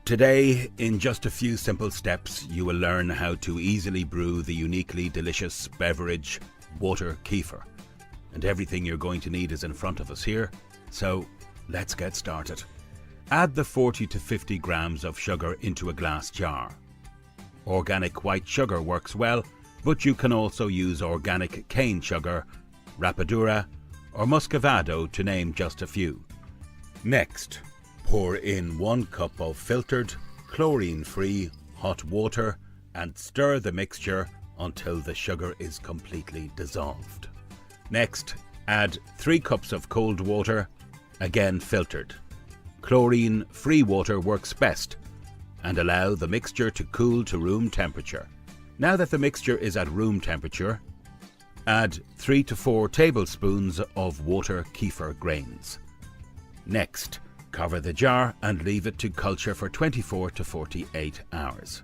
Today, in just a few simple steps, you will learn how to easily brew the uniquely delicious beverage, Water Kefir. And everything you're going to need is in front of us here, so let's get started. Add the 40 to 50 grams of sugar into a glass jar. Organic white sugar works well, but you can also use organic cane sugar, rapadura or muscovado to name just a few. Next, pour in 1 cup of filtered, chlorine-free hot water and stir the mixture until the sugar is completely dissolved. Next, add 3 cups of cold water, again filtered. Chlorine-free water works best, and allow the mixture to cool to room temperature. Now that the mixture is at room temperature, add 3 to 4 tablespoons of Water Kefir Grains. Next, cover the jar and leave it to culture for 24 to 48 hours.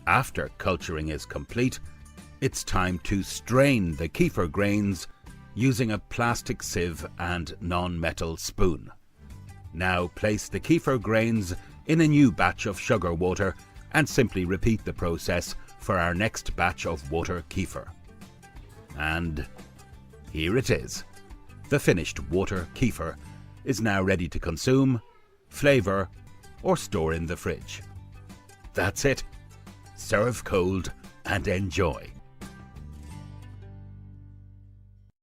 After culturing is complete, it's time to strain the kefir grains using a plastic sieve and non-metal spoon. Now place the kefir grains in a new batch of sugar water and simply repeat the process for our next batch of Water Kefir. And here it is. The finished Water Kefir is now ready to consume, flavour or store in the fridge. That's it. Serve cold and enjoy.